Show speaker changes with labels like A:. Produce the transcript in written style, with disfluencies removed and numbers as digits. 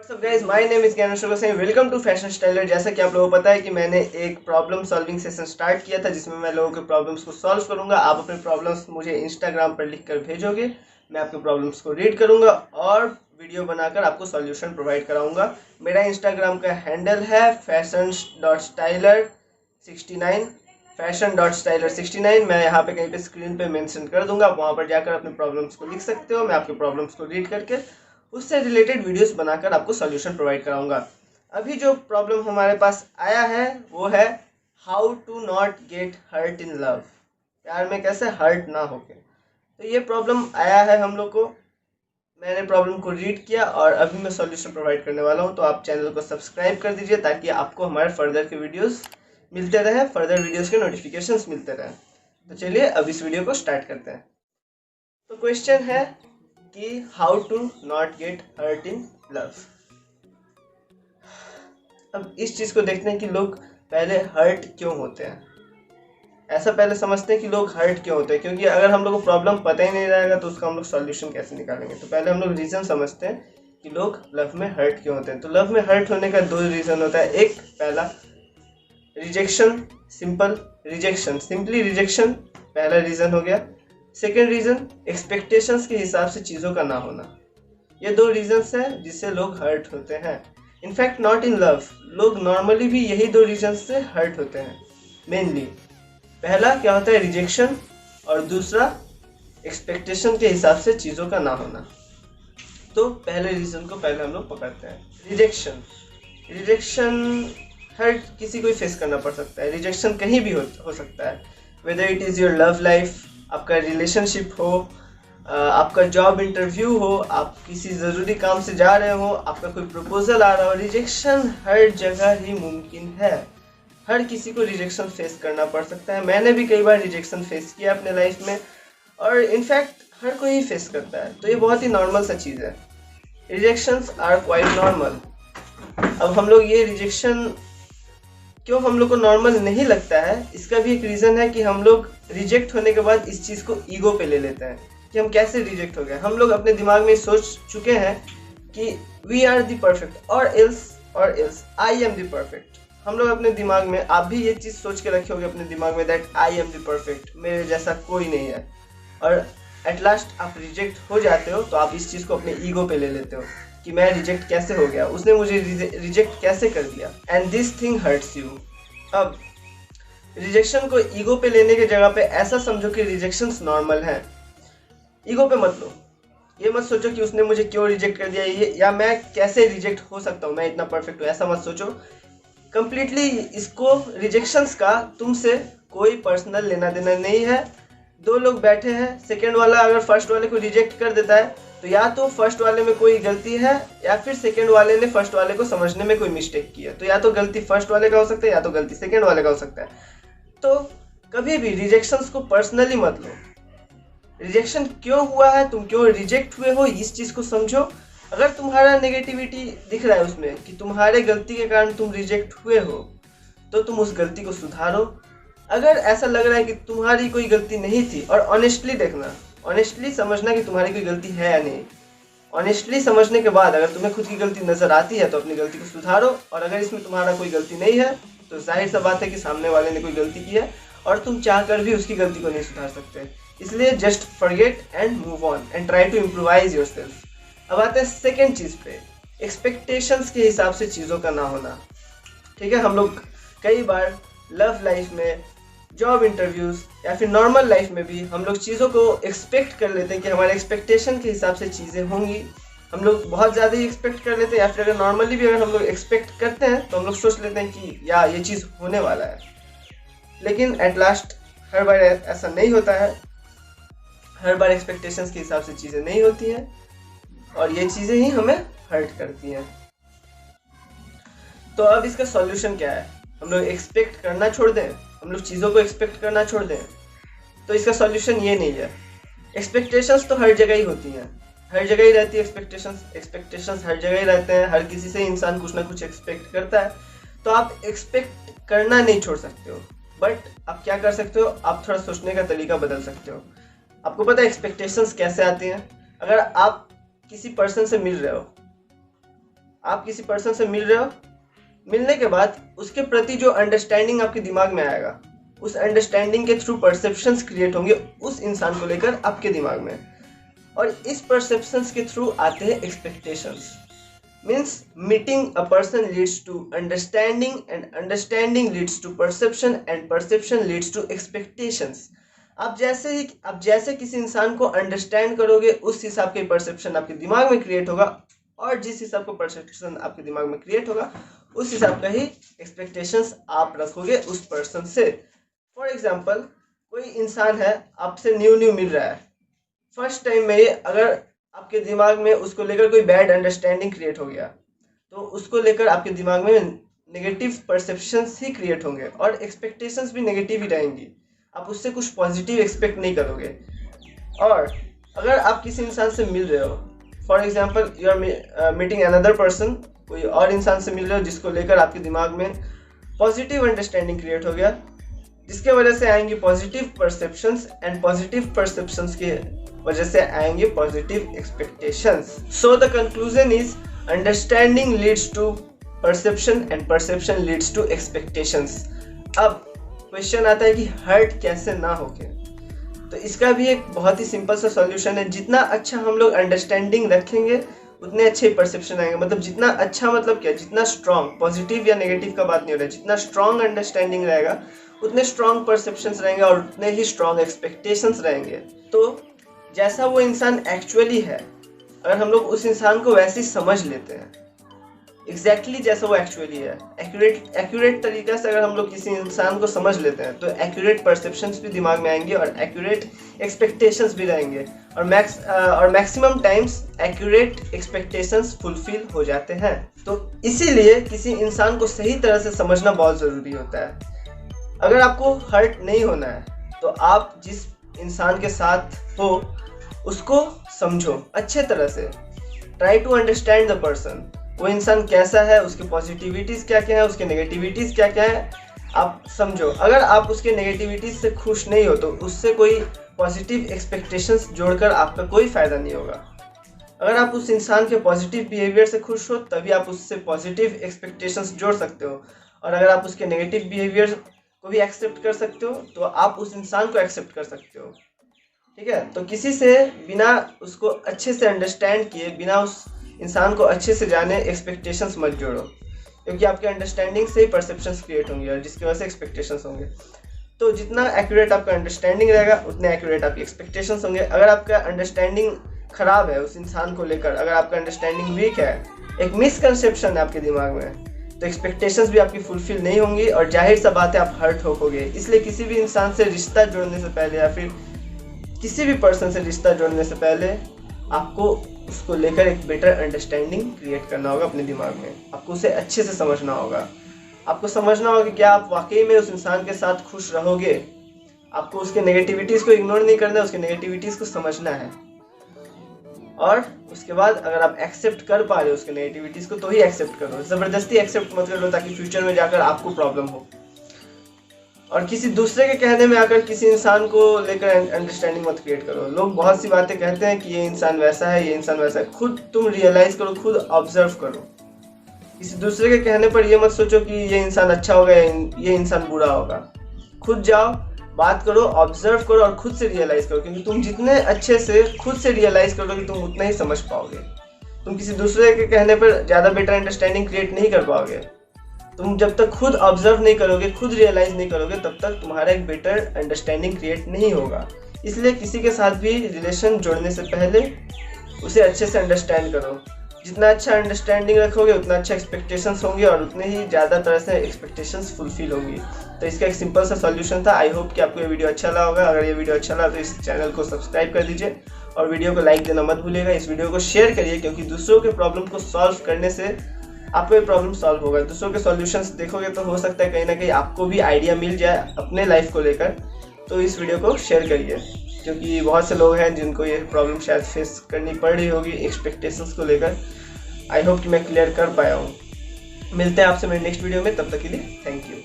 A: WhatsApp guys, my name is Gyanesh Gosai. Welcome to fashion styler. जैसा कि आप लोगों को पता है कि मैंने एक प्रॉब्लम सॉल्विंग सेशन स्टार्ट किया था जिसमें मैं लोगों के प्रॉब्लम्स को सॉल्व करूंगा। आप अपने प्रॉब्लम्स मुझे इंस्टाग्राम पर लिखकर भेजोगे, मैं आपके प्रॉब्लम्स को रीड करूंगा और वीडियो बनाकर आपको सॉल्यूशन प्रोवाइड कराऊंगा। मेरा इंस्टाग्राम का हैंडल है fashion.styler69 fashion.styler69। मैं यहाँ पे कहीं पे स्क्रीन पे मेंशन कर दूंगा, आप वहाँ पर जाकर अपने प्रॉब्लम्स को लिख सकते हो। मैं आपके प्रॉब्लम्स को रीड करके उससे रिलेटेड वीडियोस बनाकर आपको सॉल्यूशन प्रोवाइड कराऊंगा। अभी जो प्रॉब्लम हमारे पास आया है वो है how to not get hurt in love. प्यार में कैसे हर्ट ना होके, तो ये प्रॉब्लम आया है हम लोग को। मैंने प्रॉब्लम को रीड किया और अभी मैं सॉल्यूशन प्रोवाइड करने वाला हूँ। तो आप चैनल को सब्सक्राइब कर दीजिए ताकि आपको हमारे फर्दर के वीडियोस मिलते रहे, फर्दर वीडियोस के नोटिफिकेशंस मिलते रहे। तो चलिए अब इस वीडियो को स्टार्ट करते हैं। तो क्वेश्चन है कि how to not get hurt in love. अब इस चीज को देखते हैं कि लोग पहले हर्ट क्यों होते हैं। ऐसा पहले समझते हैं कि लोग हर्ट क्यों होते हैं, क्योंकि अगर हम लोग को प्रॉब्लम पता ही नहीं रहेगा तो उसका हम लोग सॉल्यूशन कैसे निकालेंगे। तो पहले हम लोग रीजन समझते हैं कि लोग लव में हर्ट क्यों होते हैं। तो लव में हर्ट होने का दो रीजन होता है। एक पहला rejection, simple rejection, simply rejection पहला रीजन हो गया। सेकेंड रीजन एक्सपेक्टेशंस के हिसाब से चीज़ों का ना होना। ये दो रीजंस हैं जिससे लोग हर्ट होते हैं। इनफैक्ट नॉट इन लव, लोग नॉर्मली भी यही दो रीजंस से हर्ट होते हैं मेनली। पहला क्या होता है रिजेक्शन, और दूसरा एक्सपेक्टेशन के हिसाब से चीज़ों का ना होना। तो पहले रीजन को पहले हम लोग पकड़ते हैं। रिजेक्शन, रिजेक्शन हर किसी को ही फेस करना पड़ सकता है। रिजेक्शन कहीं भी हो सकता है, whether it is your love life, आपका रिलेशनशिप हो, आपका जॉब इंटरव्यू हो, आप किसी ज़रूरी काम से जा रहे हो, आपका कोई प्रपोजल आ रहा हो। रिजेक्शन हर जगह ही मुमकिन है। हर किसी को रिजेक्शन फेस करना पड़ सकता है। मैंने भी कई बार रिजेक्शन फेस किया अपने लाइफ में, और इनफैक्ट हर कोई ही फेस करता है। तो ये बहुत ही नॉर्मल सा चीज़ है। Rejections are quite normal. अब हम लोग ये रिजेक्शन क्यों हम लोग को नॉर्मल नहीं लगता है, इसका भी एक रीज़न है कि हम लोग रिजेक्ट होने के बाद इस चीज़ को ईगो पे ले लेते हैं कि हम कैसे रिजेक्ट हो गए। हम लोग अपने दिमाग में सोच चुके हैं कि वी आर द परफेक्ट, और else I am the perfect. हम लोग अपने दिमाग में, आप भी ये चीज़ सोच के रखे होगे अपने दिमाग में, that I am the perfect, मेरे जैसा कोई नहीं है। और एट लास्ट आप रिजेक्ट हो जाते हो तो आप इस चीज़ को अपने ईगो पे ले लेते हो कि मैं रिजेक्ट कैसे हो गया, उसने मुझे रिजेक्ट कैसे कर दिया, and this thing hurts you. अब रिजेक्शन को ईगो पे लेने की जगह पे ऐसा समझो कि रिजेक्शंस नॉर्मल हैं। ईगो पे मत लो। ये मत सोचो कि उसने मुझे क्यों रिजेक्ट कर दिया, ये या मैं कैसे रिजेक्ट हो सकता हूँ, मैं इतना परफेक्ट हूँ, ऐसा मत सोचो। कंप्लीटली इसको, रिजेक्शंस का तुमसे कोई पर्सनल लेना देना नहीं है। दो लोग बैठे हैं, सेकेंड वाला अगर फर्स्ट वाले को रिजेक्ट कर देता है तो या तो फर्स्ट वाले में कोई गलती है या फिर सेकेंड वाले ने फर्स्ट वाले को समझने में कोई मिस्टेक की है। तो या तो गलती फर्स्ट वाले का हो सकता है या तो गलती सेकेंड वाले का हो सकता है। तो कभी भी रिजेक्शंस को पर्सनली मत लो। रिजेक्शन क्यों हुआ है, तुम क्यों रिजेक्ट हुए हो, इस चीज़ को समझो। अगर तुम्हारा नेगेटिविटी दिख रहा है उसमें कि तुम्हारे गलती के कारण तुम रिजेक्ट हुए हो, तो तुम उस गलती को सुधारो। अगर ऐसा लग रहा है कि तुम्हारी कोई गलती नहीं थी, और ऑनेस्टली देखना, ऑनेस्टली समझना कि तुम्हारी कोई गलती है या नहीं। ऑनेस्टली समझने के बाद अगर तुम्हें खुद की गलती नज़र आती है तो अपनी गलती को सुधारो, और अगर इसमें तुम्हारा कोई गलती नहीं है तो जाहिर सा बात है कि सामने वाले ने कोई गलती की है और तुम चाहकर भी उसकी गलती को नहीं सुधार सकते। इसलिए just forget and move on and try to improvise yourself. अब आते हैं सेकेंड चीज़ पे, एक्सपेक्टेशंस के हिसाब से चीज़ों का ना होना। ठीक है, हम लोग कई बार लव लाइफ में, जॉब इंटरव्यूज़ या फिर नॉर्मल लाइफ में भी हम लोग चीज़ों को एक्सपेक्ट कर लेते हैं कि हमारे एक्सपेक्टेशन के हिसाब से चीज़ें होंगी। हम लोग बहुत ज़्यादा ही एक्सपेक्ट कर लेते हैं, या फिर अगर नॉर्मली भी अगर हम लोग एक्सपेक्ट करते हैं तो हम लोग सोच लेते हैं कि या ये चीज़ होने वाला है। लेकिन एट लास्ट हर बार ऐसा नहीं होता है। हर बार एक्सपेक्टेशंस के हिसाब से चीज़ें नहीं होती हैं, और ये चीज़ें ही हमें हर्ट करती हैं। तो अब इसका सॉल्यूशन क्या है? हम लोग एक्सपेक्ट करना छोड़ दें, हम लोग चीज़ों को एक्सपेक्ट करना छोड़ दें? तो इसका सॉल्यूशन ये नहीं है। एक्सपेक्टेशंस तो हर जगह ही होती हैं, हर जगह ही रहती है एक्सपेक्टेशंस हर जगह ही रहते हैं। हर किसी से इंसान कुछ ना कुछ एक्सपेक्ट करता है। तो आप एक्सपेक्ट करना नहीं छोड़ सकते हो, बट आप क्या कर सकते हो, आप थोड़ा सोचने का तरीका बदल सकते हो। आपको पता है एक्सपेक्टेशंस कैसे आती हैं? अगर आप किसी पर्सन से मिल रहे हो आप किसी पर्सन से मिल रहे हो, मिलने के बाद उसके प्रति जो अंडरस्टैंडिंग आपके दिमाग में आएगा, उस अंडरस्टैंडिंग के थ्रू परसेप्शंस क्रिएट होंगे उस इंसान को लेकर आपके दिमाग में, और इस परसेप्शंस के थ्रू आते हैं expectations. Means meeting a person leads to understanding and understanding leads to perception and perception leads to expectations. आप जैसे किसी इंसान को अंडरस्टैंड करोगे उस हिसाब के परसेप्शन आपके दिमाग में क्रिएट होगा, और जिस हिसाब का परसेप्शन आपके दिमाग में क्रिएट होगा उस हिसाब का ही एक्सपेक्टेशंस आप रखोगे उस पर्सन से। फॉर एग्जांपल, कोई इंसान है आपसे न्यू मिल रहा है, फर्स्ट टाइम में ही अगर आपके दिमाग में उसको लेकर कोई बैड अंडरस्टैंडिंग क्रिएट हो गया तो उसको लेकर आपके दिमाग में नेगेटिव परसेप्शंस ही क्रिएट होंगे और एक्सपेक्टेशंस भी नेगेटिव ही रहेंगी। आप उससे कुछ पॉजिटिव एक्सपेक्ट नहीं करोगे। और अगर आप किसी इंसान से मिल रहे हो, for example you are meeting another person, कोई और इंसान से मिल रहे हो जिसको लेकर आपके दिमाग में पॉजिटिव अंडरस्टैंडिंग क्रिएट हो गया, जिसके वजह से आएंगे positive perceptions and positive perceptions के वजह से आएंगे positive expectations. So the conclusion is understanding leads to perception and perception leads to expectations. अब क्वेश्चन आता है कि हर्ट कैसे ना होके, तो इसका भी एक बहुत ही सिंपल सा सॉल्यूशन है। जितना अच्छा हम लोग अंडरस्टैंडिंग रखेंगे उतने अच्छे परसेप्शन आएंगे। मतलब जितना अच्छा मतलब क्या, जितना स्ट्रॉन्ग, पॉजिटिव या नेगेटिव का बात नहीं हो रहा है, जितना स्ट्रॉन्ग अंडरस्टैंडिंग रहेगा उतने स्ट्रॉन्ग परसेप्शंस रहेंगे और उतने ही स्ट्रॉन्ग एक्सपेक्टेशंस रहेंगे। तो जैसा वो इंसान एक्चुअली है, अगर हम लोग उस इंसान को वैसे ही समझ लेते हैं, एग्जैक्टली जैसा वो एक्चुअली है, एक्यूरेट तरीके से अगर हम लोग किसी इंसान को समझ लेते हैं तो एक्यूरेट परसेप्शंस भी दिमाग में आएंगे और एक्यूरेट एक्सपेक्टेशंस भी रहेंगे, और maximum times accurate expectations fulfil हो जाते हैं। तो इसीलिए किसी इंसान को सही तरह से समझना बहुत ज़रूरी होता है। अगर आपको हर्ट नहीं होना है तो आप जिस इंसान के साथ हो उसको समझो अच्छे तरह से, try to understand the person. वो इंसान कैसा है, उसके पॉजिटिविटीज़ क्या क्या है, उसके नेगेटिविटीज़ क्या क्या है, आप समझो। अगर आप उसके नेगेटिविटीज़ से खुश नहीं हो तो उससे कोई पॉजिटिव एक्सपेक्टेशंस जोड़कर आपका कोई फ़ायदा नहीं होगा। अगर आप उस इंसान के पॉजिटिव बिहेवियर से खुश हो तभी आप उससे पॉजिटिव एक्सपेक्टेशंस जोड़ सकते हो, और अगर आप उसके नेगेटिव बिहेवियर को भी एक्सेप्ट कर सकते हो तो आप उस इंसान को एक्सेप्ट कर सकते हो। ठीक है, तो किसी से बिना उसको अच्छे से अंडरस्टैंड किए, बिना उस इंसान को अच्छे से जाने एक्सपेक्टेशंस मत जोड़ो, क्योंकि आपके अंडरस्टैंडिंग से ही परसेप्शंस क्रिएट होंगे और जिसकी वजह से एक्सपेक्टेशंस होंगे। तो जितना एक्यूरेट आपका अंडरस्टैंडिंग रहेगा उतने एक्यूरेट आपकी एक्सपेक्टेशंस होंगे। अगर आपका अंडरस्टैंडिंग खराब है उस इंसान को लेकर, अगर आपका अंडरस्टैंडिंग वीक है, एक मिसकंसेप्शन है आपके दिमाग में, तो एक्सपेक्टेशंस भी आपकी फुलफिल नहीं होंगी और जाहिर सा बात है आप हर्ट होगे। इसलिए किसी भी इंसान से रिश्ता जोड़ने से पहले या फिर किसी भी पर्सन से रिश्ता जोड़ने से पहले आपको उसको लेकर एक बेटर अंडरस्टैंडिंग क्रिएट करना होगा अपने दिमाग में। आपको उसे अच्छे से समझना होगा, आपको समझना होगा कि क्या आप वाकई में उस इंसान के साथ खुश रहोगे। आपको उसके नेगेटिविटीज़ को इग्नोर नहीं करना है, उसके नेगेटिविटीज़ को समझना है, और उसके बाद अगर आप एक्सेप्ट कर पा रहे हो उसके नेगेटिविटीज़ को तो ही एक्सेप्ट करो, ज़बरदस्ती एक्सेप्ट मत करो ताकि फ्यूचर में जाकर आपको प्रॉब्लम हो। और किसी दूसरे के कहने में आकर किसी इंसान को लेकर अंडरस्टैंडिंग मत क्रिएट करो। लोग बहुत सी बातें कहते हैं कि ये इंसान वैसा है, ये इंसान वैसा है। खुद तुम रियलाइज़ करो, खुद ऑब्जर्व करो। किसी दूसरे के कहने पर ये मत सोचो कि ये इंसान अच्छा होगा, ये इंसान बुरा होगा। खुद जाओ, बात करो, ऑब्जर्व करो और खुद से रियलाइज़ करो, क्योंकि तुम जितने अच्छे से खुद से रियलाइज़ करोगे तुम उतना ही समझ पाओगे। तुम किसी दूसरे के कहने पर ज़्यादा बेटर अंडरस्टैंडिंग क्रिएट नहीं कर पाओगे। तुम जब तक खुद ऑब्जर्व नहीं करोगे, खुद रियलाइज़ नहीं करोगे, तब तक तुम्हारा एक बेटर अंडरस्टैंडिंग क्रिएट नहीं होगा। इसलिए किसी के साथ भी रिलेशन जोड़ने से पहले उसे अच्छे से अंडरस्टैंड करो। जितना अच्छा अंडरस्टैंडिंग रखोगे उतना अच्छा एक्सपेक्टेशंस होंगे और उतने ही ज़्यादा तरह से एक्सपेक्टेशंस फुलफिल होंगी। तो इसका एक सिंपल सा सॉल्यूशन था। आई होप कि आपको ये वीडियो अच्छा लगा होगा। अगर ये वीडियो अच्छा लगा तो इस चैनल को सब्सक्राइब कर दीजिए और वीडियो को लाइक देना मत भूलिएगा। इस वीडियो को शेयर करिए, क्योंकि दूसरों के प्रॉब्लम को सॉल्व करने से आपको ये प्रॉब्लम सॉल्व होगा। दूसरों के सॉल्यूशंस देखोगे तो हो सकता है कहीं ना कहीं आपको भी आइडिया मिल जाए अपने लाइफ को लेकर। तो इस वीडियो को शेयर करिए, क्योंकि बहुत से लोग हैं जिनको ये प्रॉब्लम शायद फेस करनी पड़ रही होगी एक्सपेक्टेशंस को लेकर। आई होप कि मैं क्लियर कर पाया हूँ। मिलते हैं आपसे मेरे नेक्स्ट वीडियो में, तब तक के लिए थैंक यू।